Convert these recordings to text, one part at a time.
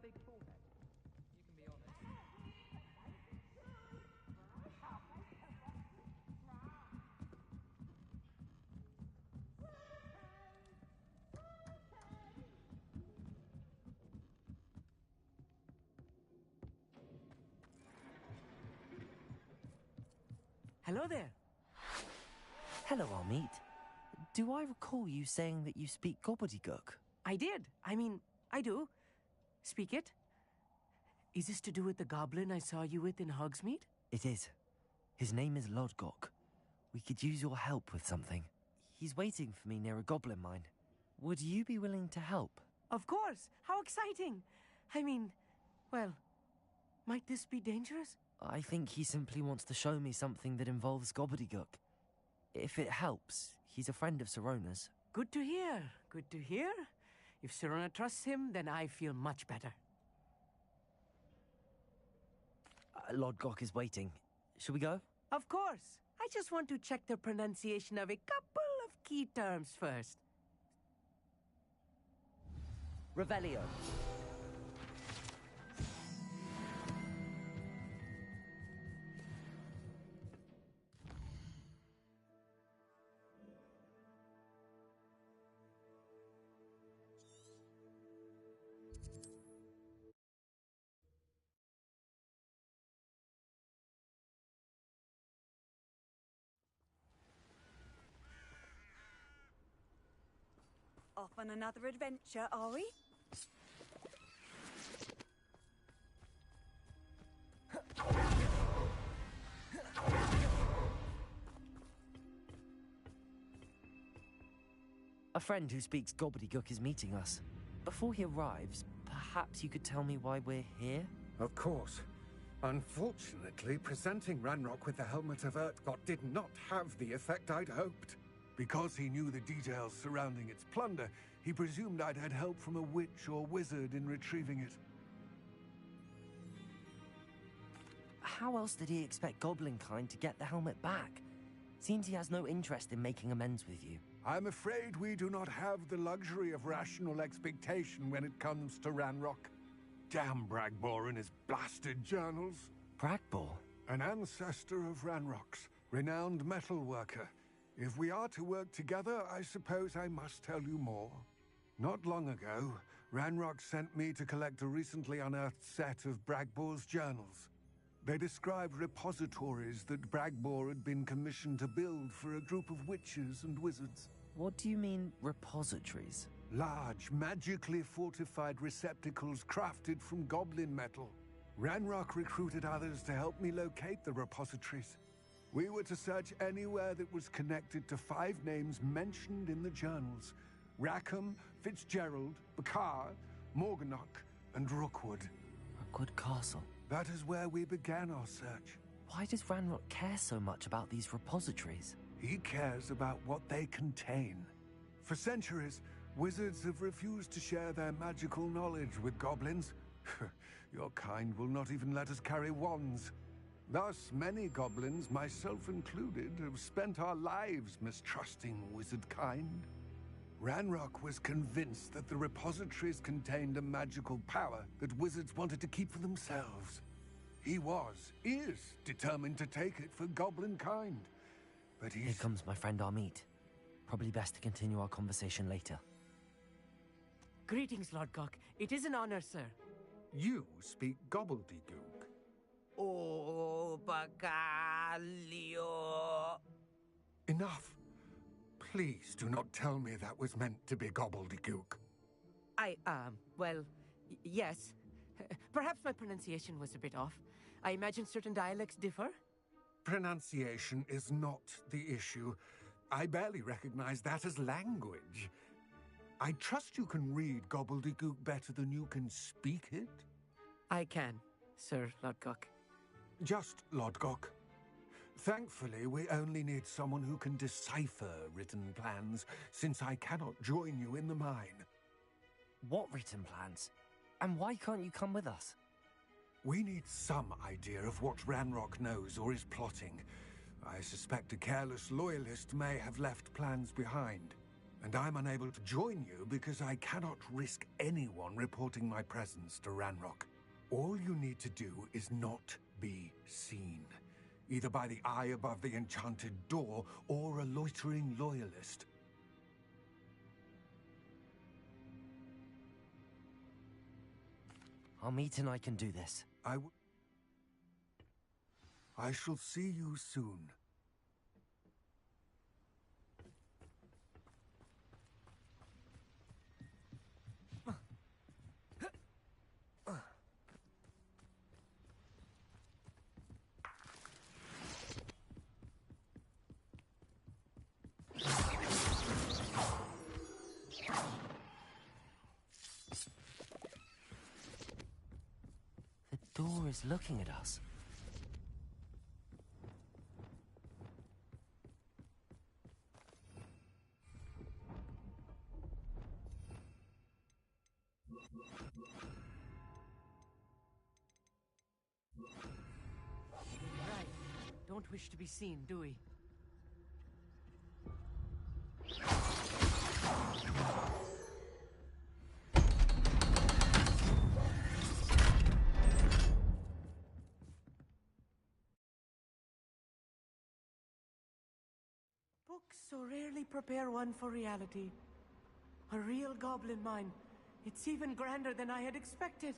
big forehead. You can be honest. Hello there. Hello, Amit. Do I recall you saying that you speak gobbledygook? I did. I do. Speak it. Is this to do with the goblin I saw you with in Hogsmeade? It is. His name is Lodgok. We could use your help with something. He's waiting for me near a goblin mine. Would you be willing to help? Of course. How exciting. Well, might this be dangerous? I think he simply wants to show me something that involves gobbledygook. If it helps, he's a friend of Sirona's. Good to hear. Good to hear. If Sirona trusts him, then I feel much better. Lodgok is waiting. Shall we go? Of course. I just want to check the pronunciation of a couple of key terms first. Revelio. Off on another adventure, are we? A friend who speaks gobbledygook is meeting us. Before he arrives, perhaps you could tell me why we're here? Of course. Unfortunately, presenting Ranrock with the Helmet of Urtkot did not have the effect I'd hoped. Because he knew the details surrounding its plunder, he presumed I'd had help from a witch or wizard in retrieving it. How else did he expect Goblinkind to get the helmet back? Seems he has no interest in making amends with you. I'm afraid we do not have the luxury of rational expectation when it comes to Ranrock. Damn Bragbor and his blasted journals. Bragbor? An ancestor of Ranrock's, renowned metalworker. If we are to work together, I suppose I must tell you more. Not long ago, Ranrock sent me to collect a recently unearthed set of Bragbor's journals. They described repositories that Bragbor had been commissioned to build for a group of witches and wizards. What do you mean, repositories? Large, magically fortified receptacles crafted from goblin metal. Ranrock recruited others to help me locate the repositories. We were to search anywhere that was connected to 5 names mentioned in the journals. Rackham, Fitzgerald, Bakar, Morganach, and Rookwood. Rookwood Castle. That is where we began our search. Why does Ranrock care so much about these repositories? He cares about what they contain. For centuries, wizards have refused to share their magical knowledge with goblins. Your kind will not even let us carry wands. Thus, many goblins, myself included, have spent our lives mistrusting wizard kind. Ranrock was convinced that the repositories contained a magical power that wizards wanted to keep for themselves. He is determined to take it for goblin kind. But Here comes my friend Amit. Probably best to continue our conversation later. Greetings, Lodgok. It is an honor, sir. You speak gobbledygook. Oh, Bacalio. Enough. Please do not tell me that was meant to be gobbledygook. Yes. Perhaps my pronunciation was a bit off. I imagine certain dialects differ. Pronunciation is not the issue. I barely recognize that as language. I trust you can read gobbledygook better than you can speak it? I can, Sir Lodgok. Just Lodgok. Thankfully, we only need someone who can decipher written plans, since I cannot join you in the mine. What written plans? And why can't you come with us? We need some idea of what Ranrock knows or is plotting. I suspect a careless loyalist may have left plans behind. And I'm unable to join you because I cannot risk anyone reporting my presence to Ranrock. All you need to do is not be seen, either by the eye above the enchanted door or a loitering loyalist. Amit and I can do this. I shall see you soon. The door is looking at us. Right. Don't wish to be seen, do we? Books so rarely prepare one for reality. A real goblin mine. It's even grander than I had expected.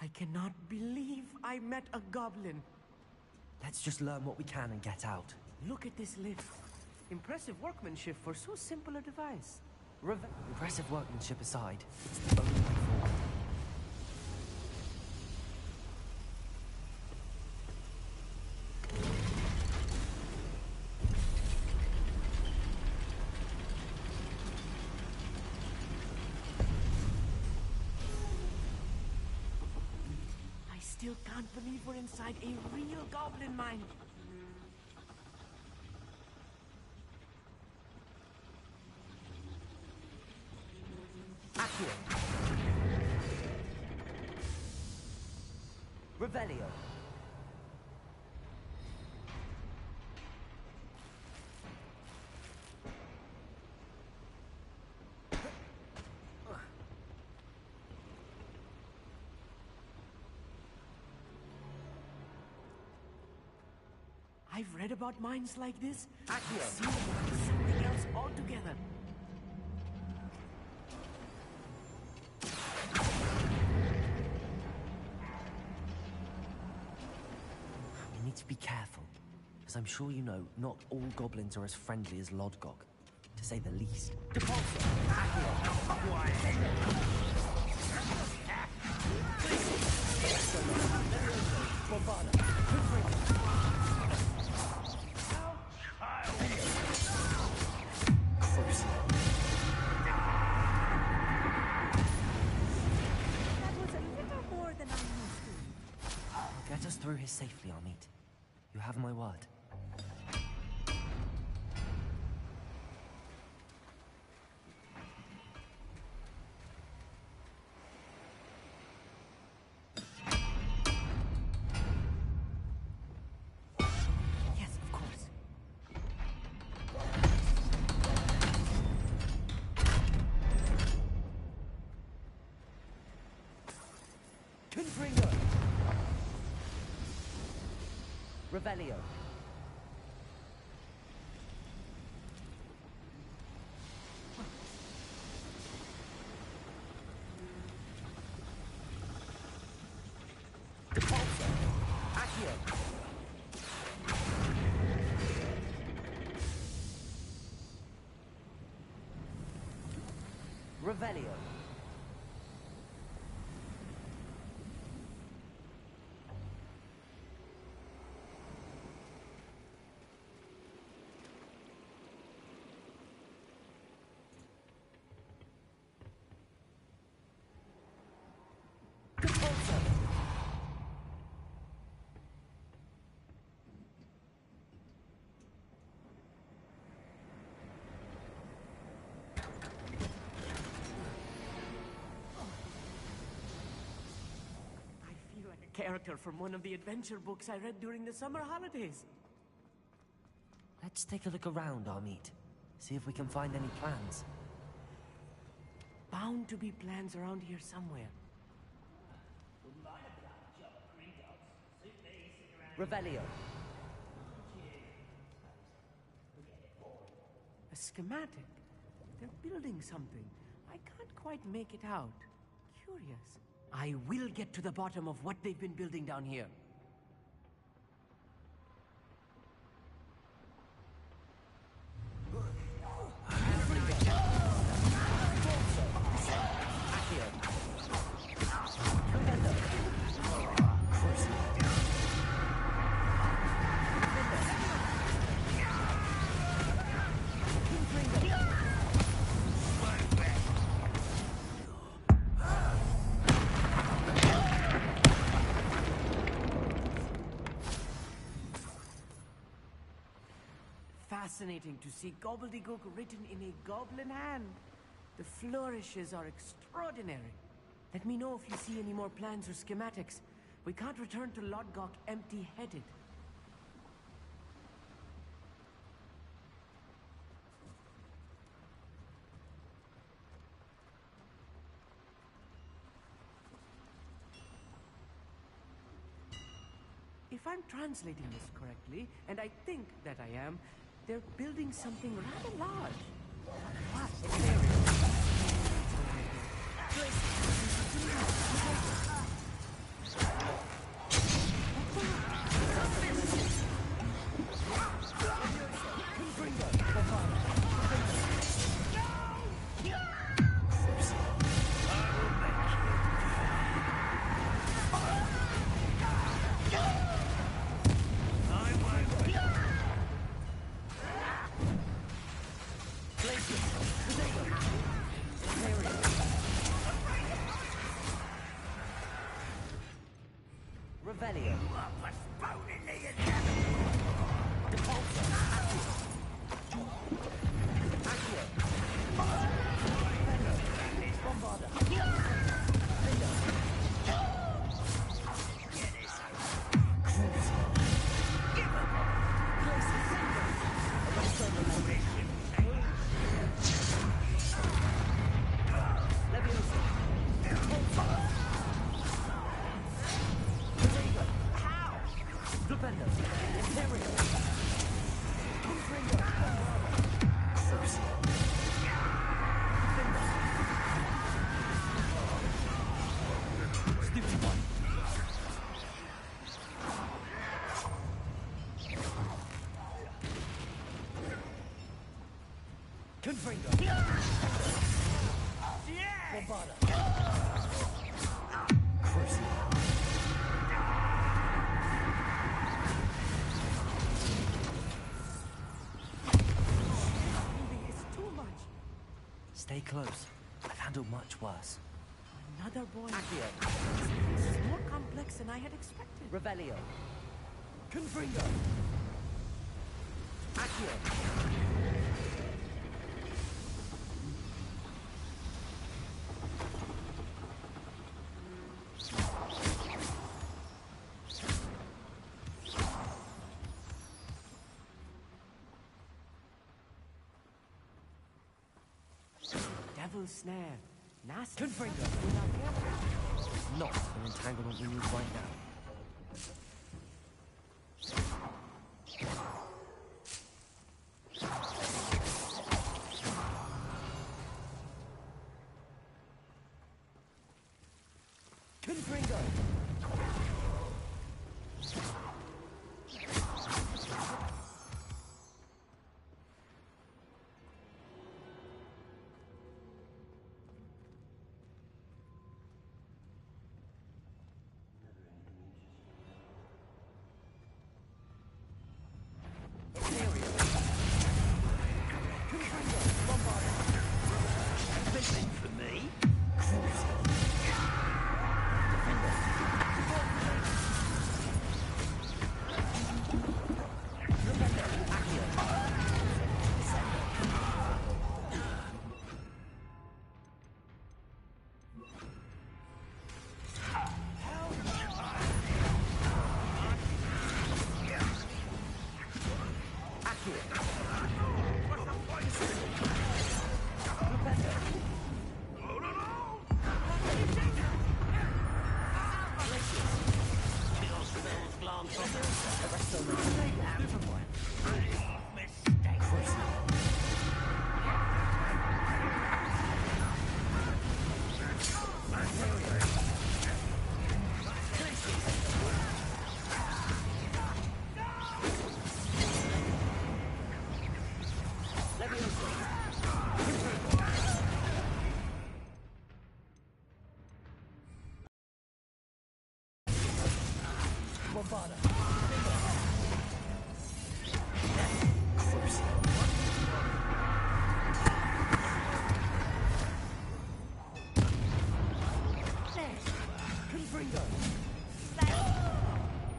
I cannot believe I met a goblin. Let's just learn what we can and get out. Look at this lift. Impressive workmanship for so simple a device. Impressive workmanship aside, it's the only way forward. I still can't believe we're inside a real goblin mine. Accio. Revelio. I've read about mines like this. Accio. It seems like something else altogether. We need to be careful, as I'm sure you know, not all goblins are as friendly as Lodgok, to say the least. That was a little more than I'm used to. Get us through here safely, Amit. You have my word. Yes, of course. Confringo! Revelio. Depulso. Accio. Revelio. character from one of the adventure books I read during the summer holidays. Let's take a look around, Amit. See if we can find any plans. Bound to be plans around here somewhere. Revelio. A schematic. They're building something. I can't quite make it out. Curious. I will get to the bottom of what they've been building down here. Fascinating to see gobbledygook written in a goblin hand. The flourishes are extraordinary. Let me know if you see any more plans or schematics. We can't return to Lodgok empty-headed. If I'm translating this correctly, and I think that I am, they're building something rather large. What? Revelio. Stay close. I've handled much worse. Another boy. Accio. This is more complex than I had expected. Revelio. Confringo. Accio. Devil's snare. Nasty. Confringo. Not an entanglement we need right now. Confringo.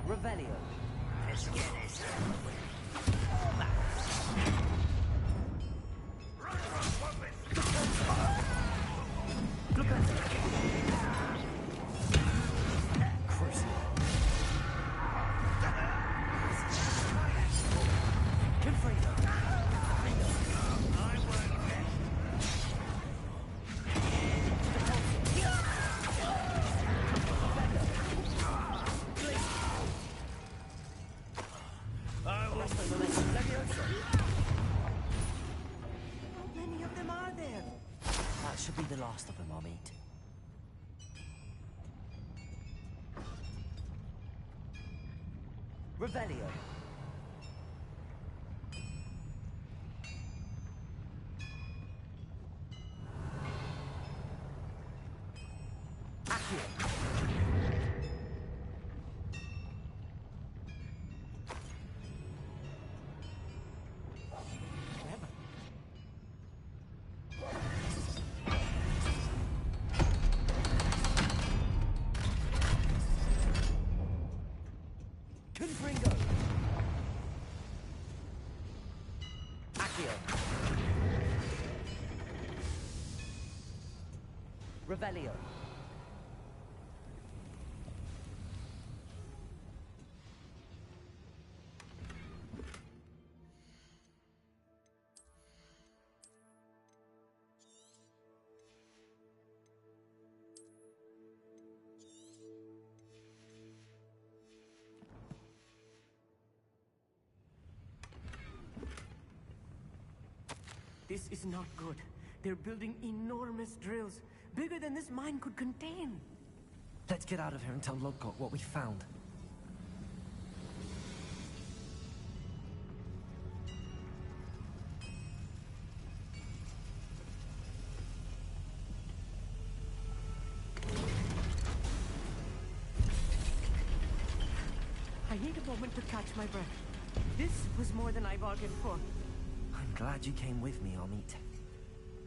Revelio. How many of them are there? That should be the last of them, I'll meet. Revelio. Accio. Clever. Confringo. Accio. Revelio. This is not good. They're building enormous drills, bigger than this mine could contain. Let's get out of here and tell Lodgok what we found. I need a moment to catch my breath. This was more than I bargained for. I'm glad you came with me, Amit.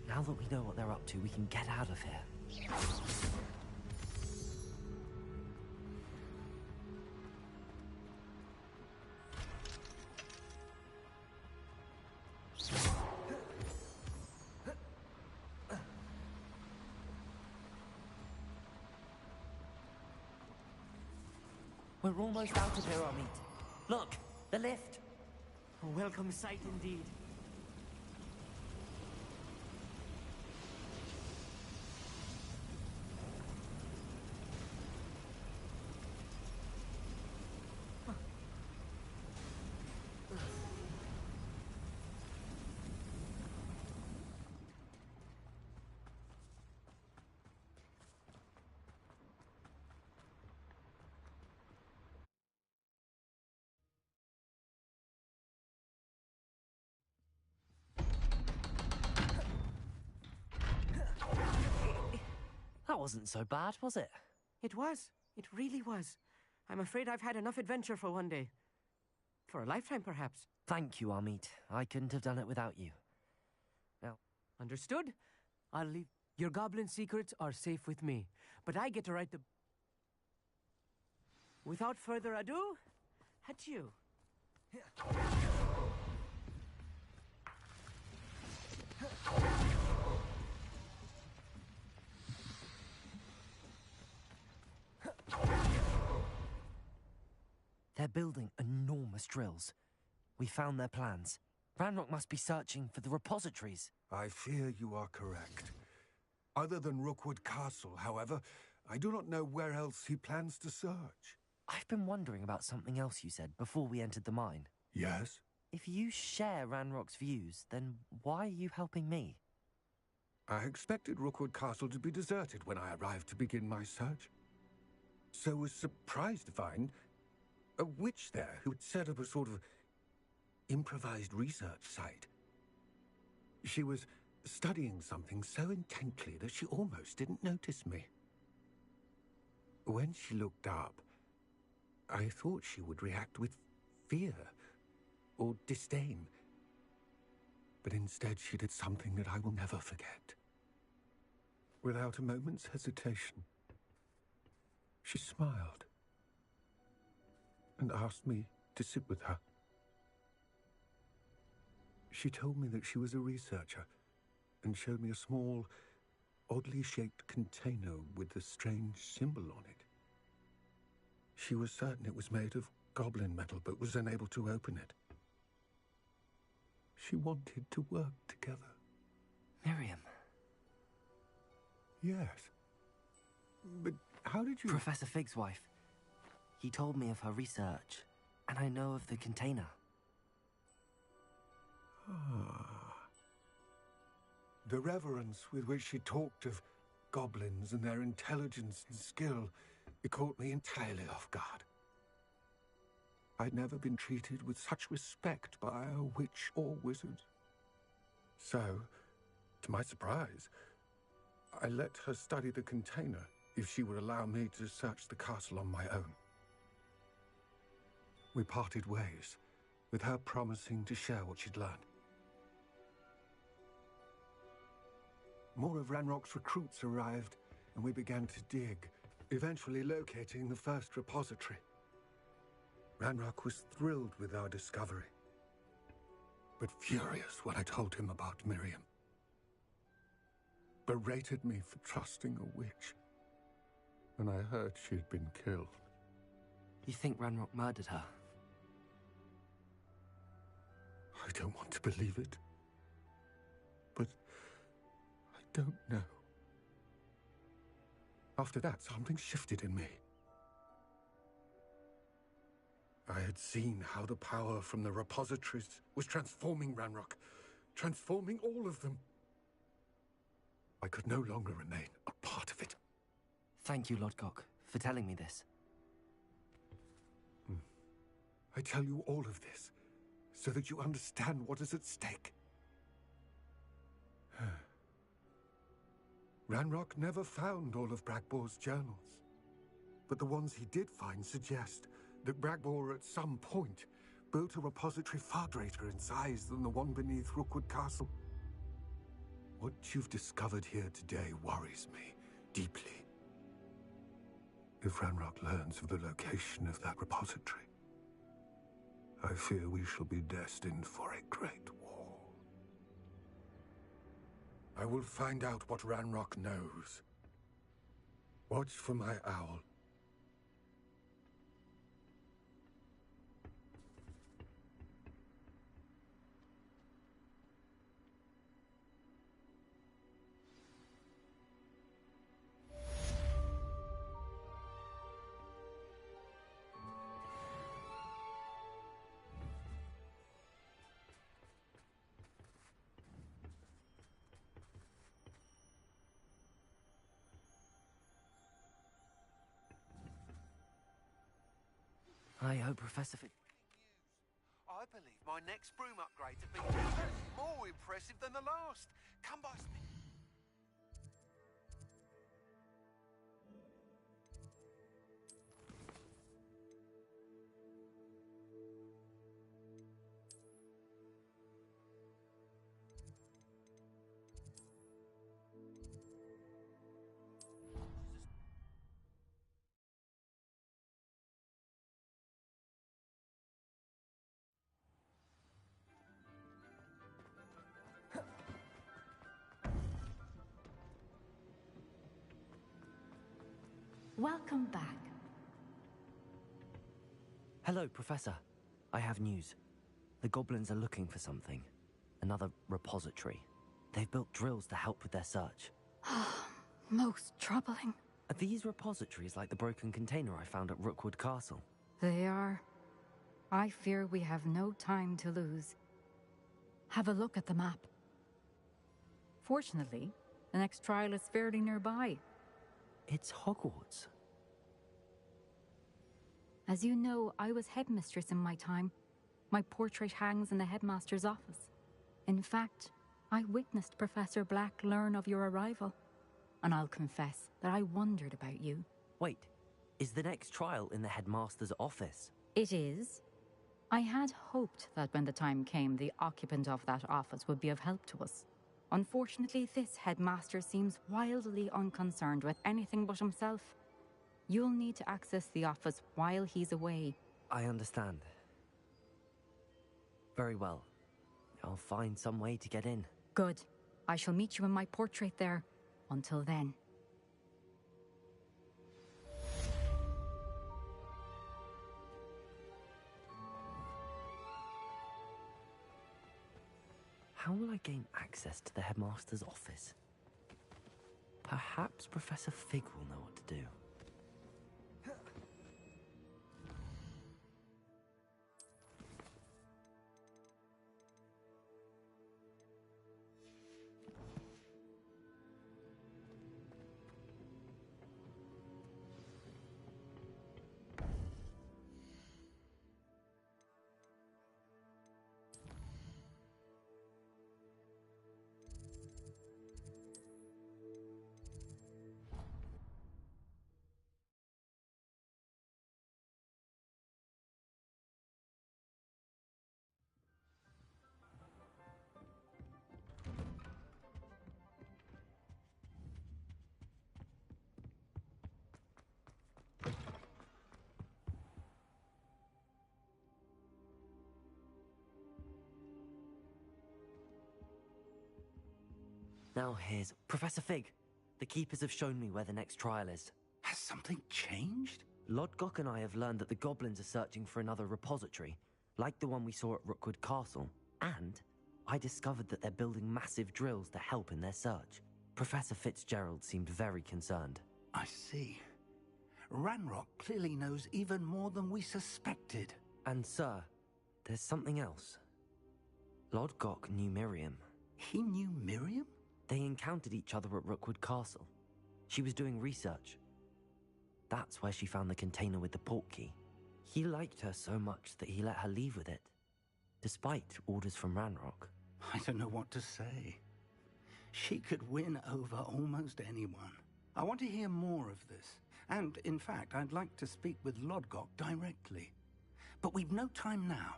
Now that we know what they're up to, we can get out of here. We're almost out of here, Amit. Look, the lift. A welcome sight indeed. That wasn't so bad, was it? It was. It really was. I'm afraid I've had enough adventure for one day. For a lifetime, perhaps. Thank you, Amit. I couldn't have done it without you. Now, Understood? I'll leave. Your goblin secrets are safe with me, but I get to write the... Without further ado, adieu. they're building enormous drills. We found their plans. Ranrock must be searching for the repositories. I fear you are correct. Other than Rookwood Castle, however, I do not know where else he plans to search. I've been wondering about something else you said before we entered the mine. Yes? If you share Ranrock's views, then why are you helping me? I expected Rookwood Castle to be deserted when I arrived to begin my search. So was surprised to find a witch there who had set up a sort of improvised research site. She was studying something so intently that she almost didn't notice me. When she looked up, I thought she would react with fear or disdain. But instead she did something that I will never forget. Without a moment's hesitation, she smiled and asked me to sit with her. She told me that she was a researcher and showed me a small, oddly shaped container with a strange symbol on it. She was certain it was made of goblin metal, but was unable to open it. She wanted to work together. Miriam. Yes. But how did you... Professor Fig's wife. He told me of her research, and I know of the container. The reverence with which she talked of goblins and their intelligence and skill, it caught me entirely off guard. I'd never been treated with such respect by a witch or wizard. So, to my surprise, I let her study the container if she would allow me to search the castle on my own. We parted ways, with her promising to share what she'd learned. More of Ranrock's recruits arrived, and we began to dig, eventually locating the first repository. Ranrock was thrilled with our discovery, but furious when I told him about Miriam. Berated me for trusting a witch, and I heard she had been killed. You think Ranrock murdered her? I don't want to believe it, but I don't know. After that, something shifted in me. I had seen how the power from the repositories was transforming Ranrock, transforming all of them. I could no longer remain a part of it. Thank you, Lodgok, for telling me this. I tell you all of this so that you understand what is at stake. Ranrock never found all of Bragbor's journals, but the ones he did find suggest that Bragbor at some point built a repository far greater in size than the one beneath Rookwood Castle. What you've discovered here today worries me deeply. If Ranrock learns of the location of that repository, I fear we shall be destined for a great war. I will find out what Ranrock knows. Watch for my owl. I hope Professor Fig... I believe my next broom upgrade to be even more impressive than the last. Come by me. Welcome back. Hello, Professor. I have news. The goblins are looking for something. Another repository. They've built drills to help with their search. Most troubling. Are these repositories like the broken container I found at Rookwood Castle? They are. I fear we have no time to lose. Have a look at the map. Fortunately, the next trial is fairly nearby. It's Hogwarts. As you know, I was headmistress in my time. My portrait hangs in the headmaster's office. In fact, I witnessed Professor Black learn of your arrival. And I'll confess that I wondered about you. Wait, is the next trial in the headmaster's office? It is. I had hoped that when the time came, the occupant of that office would be of help to us. Unfortunately, this headmaster seems wildly unconcerned with anything but himself. You'll need to access the office while he's away. I understand. Very well. I'll find some way to get in. Good. I shall meet you in my portrait there. Until then. How will I gain access to the headmaster's office? Perhaps Professor Fig will know what to do. Now here's Professor Fig. The Keepers have shown me where the next trial is. Has something changed? Lodgok and I have learned that the goblins are searching for another repository, like the one we saw at Rookwood Castle. And I discovered that they're building massive drills to help in their search. Professor Fitzgerald seemed very concerned. I see. Ranrock clearly knows even more than we suspected. And sir, there's something else. Lodgok knew Miriam. He knew Miriam? They encountered each other at Rookwood Castle. She was doing research. That's where she found the container with the port key. He liked her so much that he let her leave with it, despite orders from Ranrock. I don't know what to say. She could win over almost anyone. I want to hear more of this. And, in fact, I'd like to speak with Lodgok directly. But we've no time now.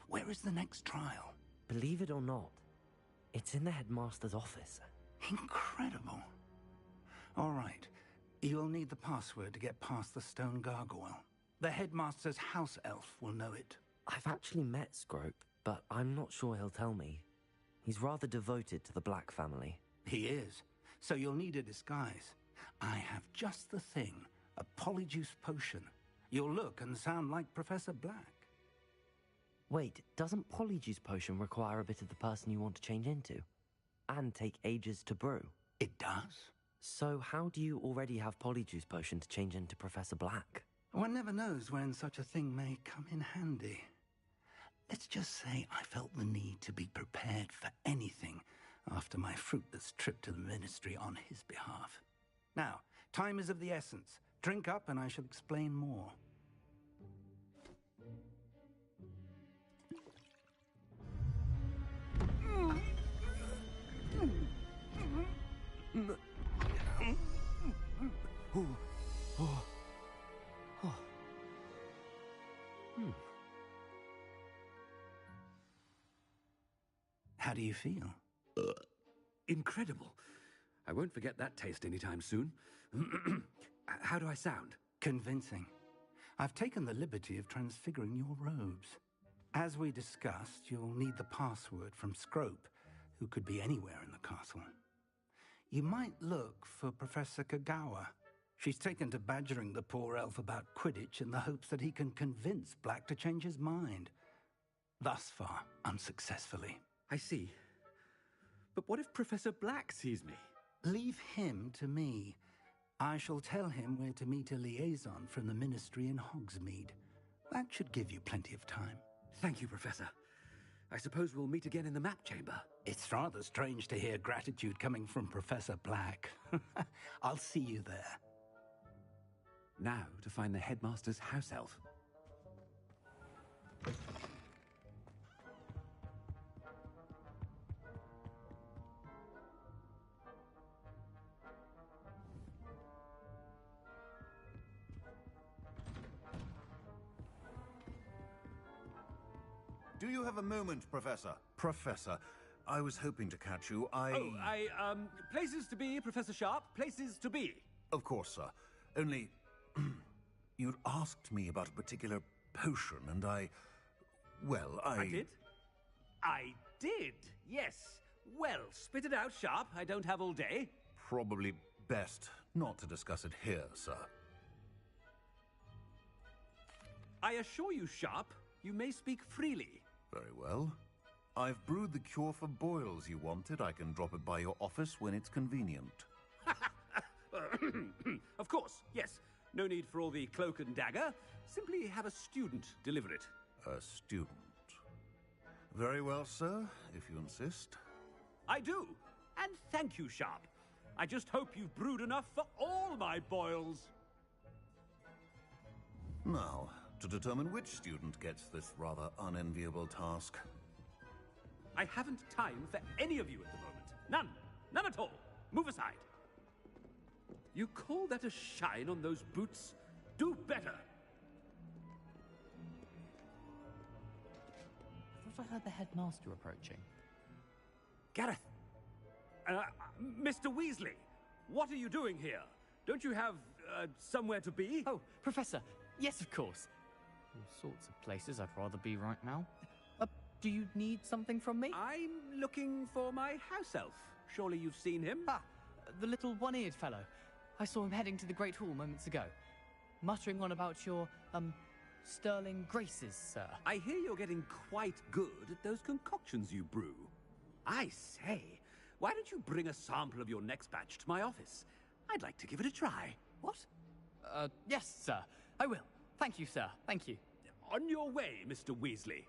Where is the next trial? Believe it or not, it's in the headmaster's office. Incredible. All right. You'll need the password to get past the stone gargoyle. The headmaster's house elf will know it. I've actually met Scrope, but I'm not sure he'll tell me. He's rather devoted to the Black family. He is. So you'll need a disguise. I have just the thing. A polyjuice potion. You'll look and sound like Professor Black. Wait, doesn't Polyjuice Potion require a bit of the person you want to change into? And take ages to brew? It does. So how do you already have Polyjuice Potion to change into Professor Black? One never knows when such a thing may come in handy. Let's just say I felt the need to be prepared for anything after my fruitless trip to the Ministry on his behalf. Now, time is of the essence. Drink up and I shall explain more. How do you feel? Incredible. I won't forget that taste anytime soon. How do I sound? Convincing. I've taken the liberty of transfiguring your robes. As we discussed, you'll need the password from Scrope, who could be anywhere in the castle. You might look for Professor Kagawa. She's taken to badgering the poor elf about Quidditch in the hopes that he can convince Black to change his mind. Thus far, unsuccessfully. I see. But what if Professor Black sees me? Leave him to me. I shall tell him where to meet a liaison from the Ministry in Hogsmeade. That should give you plenty of time. Thank you, Professor. I suppose we'll meet again in the map chamber. It's rather strange to hear gratitude coming from Professor Black. I'll see you there. Now to find the headmaster's house elf. Do you have a moment, Professor? Professor, I was hoping to catch you. Places to be, Professor Sharp. Places to be. Of course, sir. Only... you'd asked me about a particular potion, and I did? I did, yes. Well, spit it out, Sharp. I don't have all day. Probably best not to discuss it here, sir. I assure you, Sharp, you may speak freely. Very well. I've brewed the cure for boils you wanted. I can drop it by your office when it's convenient. Of course, yes. No need for all the cloak and dagger. Simply have a student deliver it. A student. Very well, sir, if you insist. I do. And thank you, Sharp. I just hope you've brewed enough for all my boils. Now, to determine which student gets this rather unenviable task. I haven't time for any of you at the moment. None. None at all. Move aside. You call that a shine on those boots? Do better. I thought I heard the headmaster approaching. Gareth. Mr. Weasley, what are you doing here? Don't you have, somewhere to be? Oh, Professor. Yes, of course. All sorts of places I'd rather be right now. Do you need something from me? I'm looking for my house elf. Surely you've seen him? Ah, the little one-eared fellow. I saw him heading to the Great Hall moments ago, muttering on about your, sterling graces, sir. I hear you're getting quite good at those concoctions you brew. I say, why don't you bring a sample of your next batch to my office? I'd like to give it a try. What? Yes, sir. I will. Thank you, sir. Thank you. On your way, Mr. Weasley.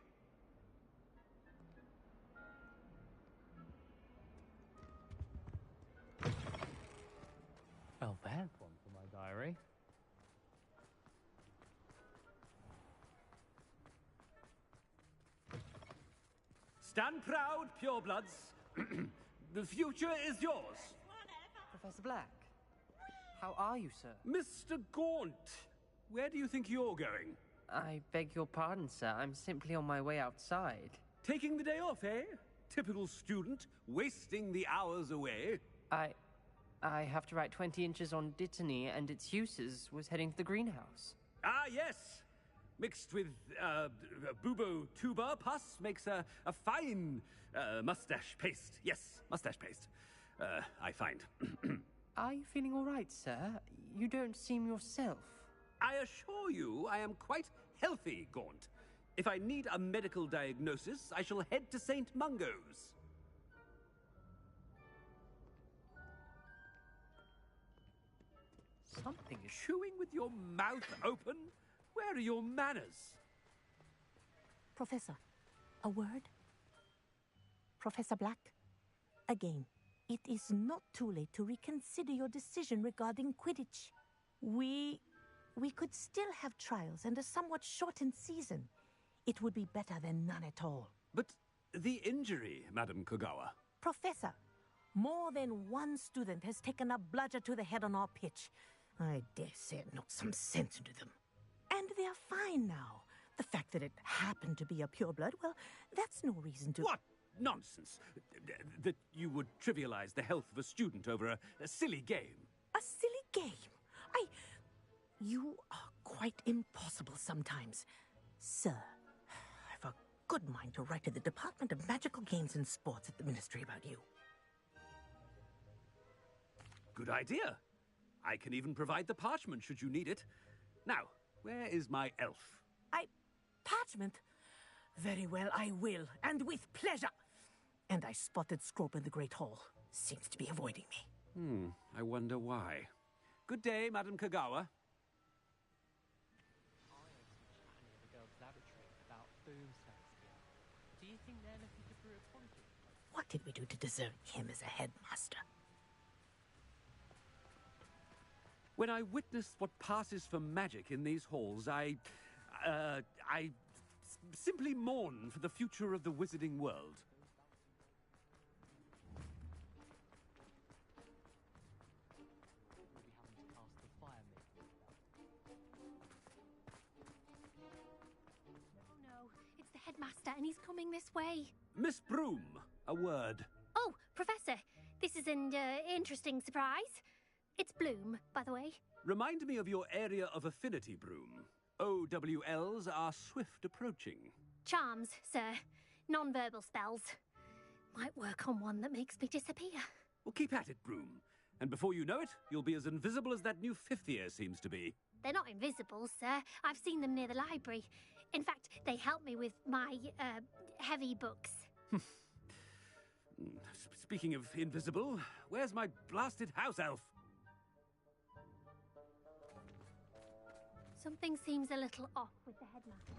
Well, there's one for my diary. Stand proud, purebloods. The future is yours. Professor Black, how are you, sir? Mr. Gaunt, where do you think you're going? I beg your pardon, sir. I'm simply on my way outside. Taking the day off, eh? Typical student, wasting the hours away. I have to write 20 inches on Dittany and its uses. Was heading to the greenhouse. Ah, yes. Mixed with bubo tuber pus makes a fine mustache paste. Yes, mustache paste. I find. Are you feeling all right, sir? You don't seem yourself. I assure you I am quite healthy, Gaunt. If I need a medical diagnosis, I shall head to St. Mungo's. Something is... Chewing with your mouth open? Where are your manners? Professor, a word? Professor Black, again, it is not too late to reconsider your decision regarding Quidditch. We could still have trials and a somewhat shortened season. It would be better than none at all. But the injury, Madam Kogawa. Professor, more than one student has taken a bludger to the head on our pitch. I dare say it knocked some sense into them. And they're fine now. The fact that it happened to be a pureblood, well, that's no reason to... What nonsense! That you would trivialize the health of a student over a silly game. A silly game? You are quite impossible sometimes. Sir, I've a good mind to write to the Department of Magical Games and Sports at the Ministry about you. Good idea. I can even provide the parchment should you need it. Now, where is my elf? Parchment? Very well, I will, and with pleasure. And I spotted Scrope in the Great Hall. Seems to be avoiding me. I wonder why. Good day, Madam Kagawa. Do you think they're looking to brew a conflict? What did we do to deserve him as a headmaster? When I witness what passes for magic in these halls, I simply mourn for the future of the wizarding world. We'll be having to pass the fire maker. Oh no, it's the headmaster and he's coming this way. Miss Broom, a word. Oh, Professor, this is an interesting surprise. It's Bloom, by the way. Remind me of your area of affinity, Broom. OWLs are swift approaching. Charms, sir. Non-verbal spells. Might work on one that makes me disappear. Well, keep at it, Broom. And before you know it, you'll be as invisible as that new fifth year seems to be. They're not invisible, sir. I've seen them near the library. In fact, they help me with my, heavy books. Speaking of invisible, where's my blasted house elf? Something seems a little off with the headmaster.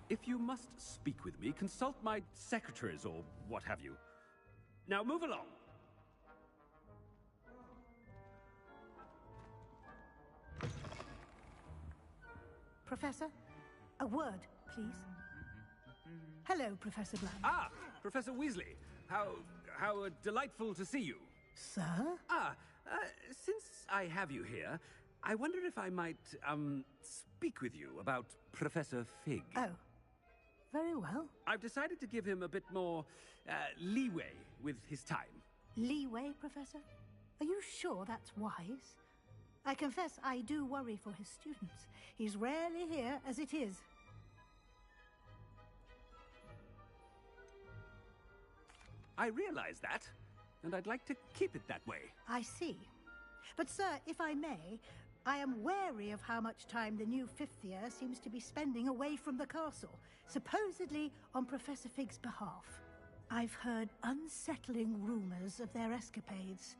If you must speak with me, consult my secretaries or what have you. Now move along. Professor, a word, please. Hello, Professor Black. Ah, Professor Weasley. How delightful to see you. Sir? Since I have you here, I wonder if I might, speak with you about Professor Fig. Oh, very well. I've decided to give him a bit more, leeway with his time. Leeway, Professor? Are you sure that's wise? I confess I do worry for his students. He's rarely here as it is. I realize that, and I'd like to keep it that way. I see. But, sir, if I may, I am wary of how much time the new fifth year seems to be spending away from the castle, supposedly on Professor Fig's behalf. I've heard unsettling rumors of their escapades.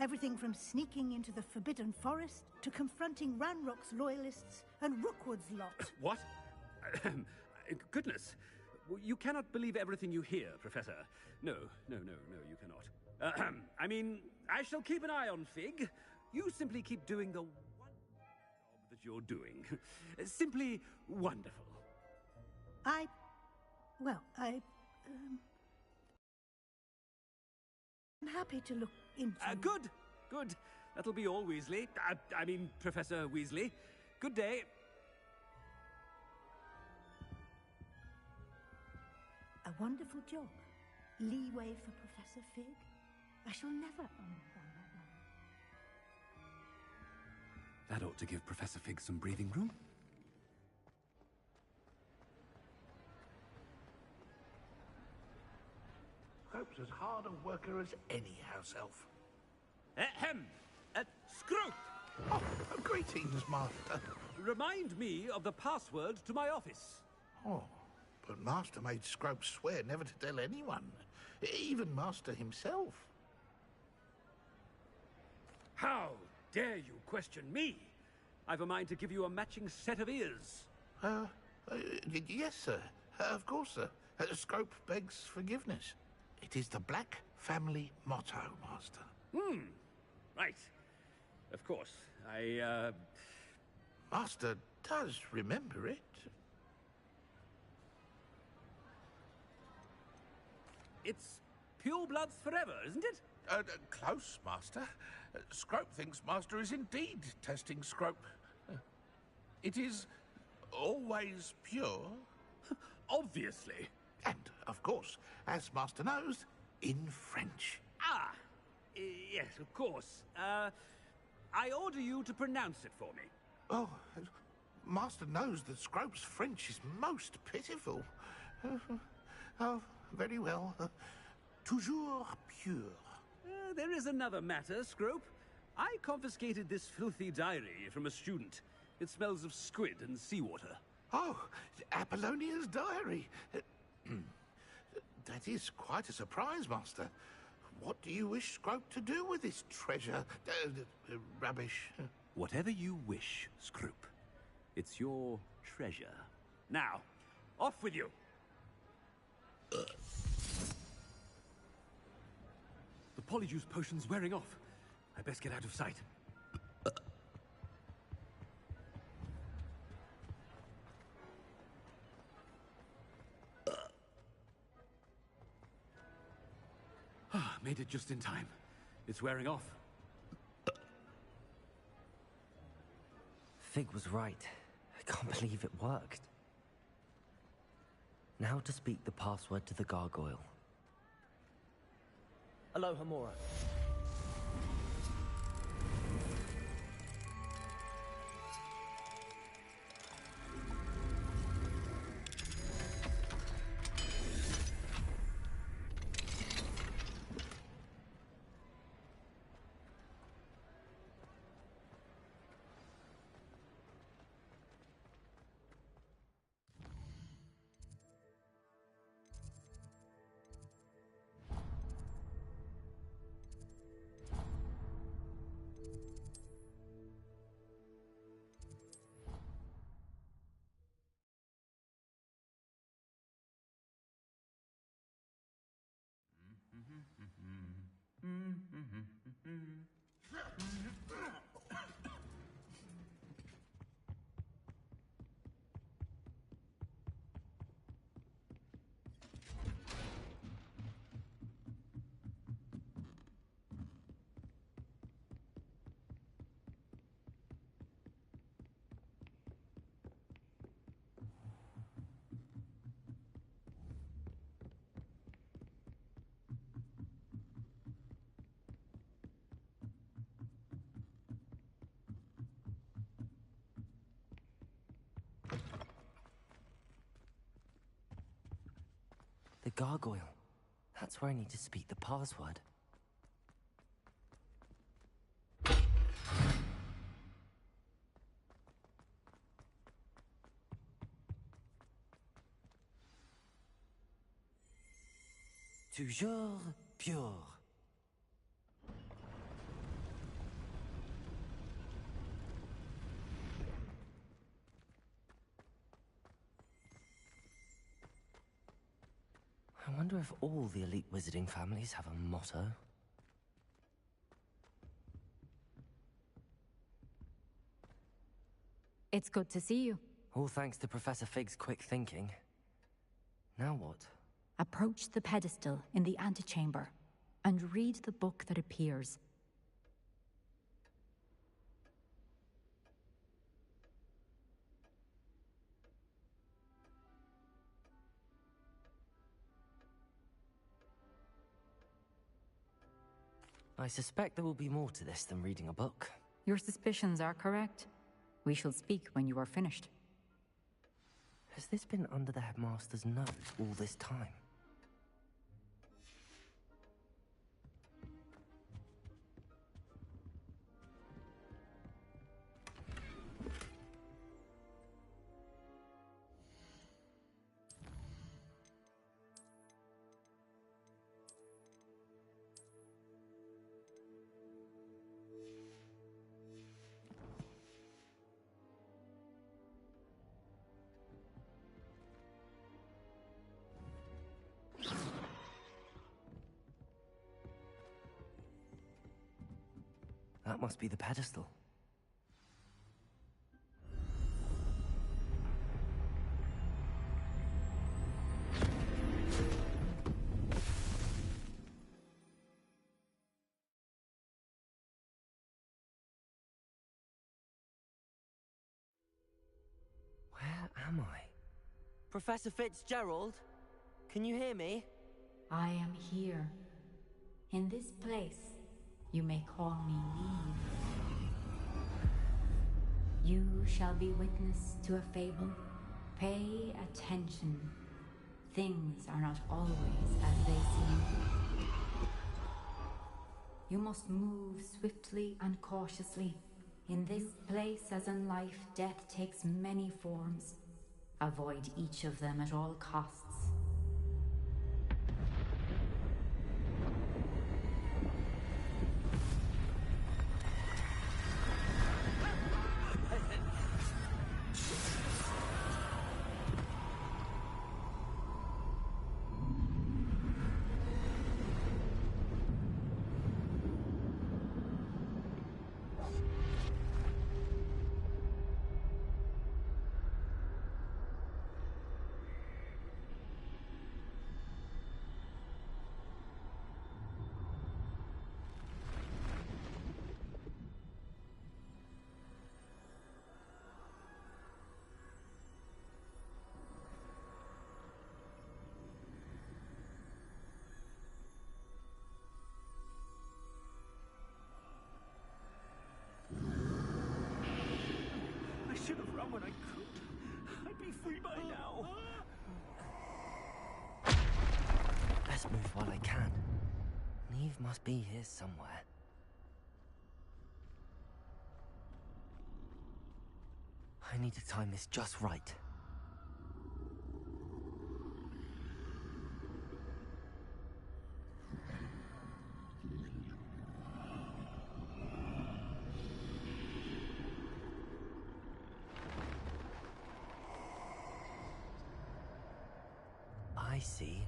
Everything from sneaking into the Forbidden Forest to confronting Ranrock's loyalists and Rookwood's lot. What? Goodness. You cannot believe everything you hear, Professor. No, you cannot. I mean, I shall keep an eye on Fig. You simply keep doing the wonderful job that you're doing. Simply wonderful. I'm happy to look into... Good. That'll be all, Weasley. I mean, Professor Weasley. Good day. A wonderful job. Leeway for Professor Fig. I shall never understand that. That ought to give Professor Fig some breathing room. Scrope's as hard a worker as any house elf. Ahem! Scrope! Oh, greetings, Master. Remind me of the password to my office. Oh, but Master made Scrope swear never to tell anyone, even Master himself. How dare you question me? I've a mind to give you a matching set of ears. Yes, sir. Of course, sir. Scrope begs forgiveness. It is the Black family motto, Master. Right. Of course. Master does remember it. It's pure bloods forever, isn't it? Close, Master. Scrope thinks Master is indeed testing Scrope. It is always pure. Obviously. And, of course, as Master knows, in French. Yes, of course. I order you to pronounce it for me. Oh, Master knows that Scrope's French is most pitiful. Oh, very well. Toujours pure. There is another matter, Scrope. I confiscated this filthy diary from a student. It smells of squid and seawater. Oh, Apollonia's diary. That is quite a surprise, Master. What do you wish Scrope to do with this treasure? Rubbish. Whatever you wish, Scrope. It's your treasure. Now, off with you! The polyjuice potion's wearing off. I best get out of sight. Made it just in time. It's wearing off. Fig was right. I can't believe it worked. Now to speak the password to the gargoyle. Aloha, Mora. The gargoyle. That's where I need to speak the password. Toujours pure. I wonder if all the elite wizarding families have a motto. It's good to see you. All thanks to Professor Fig's quick thinking. Now what? Approach the pedestal in the antechamber and read the book that appears. I suspect there will be more to this than reading a book. Your suspicions are correct. We shall speak when you are finished. Has this been under the headmaster's nose all this time? That must be the pedestal. Where am I? Professor Fitzgerald? Can you hear me? I am here. In this place, you may call me Neve. You shall be witness to a fable. Pay attention. Things are not always as they seem. You must move swiftly and cautiously. In this place, as in life, death takes many forms. Avoid each of them at all costs. when I could. I'd be free by now. Best move while I can. Neve must be here somewhere. I need to time this just right. I see.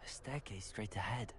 A staircase straight ahead.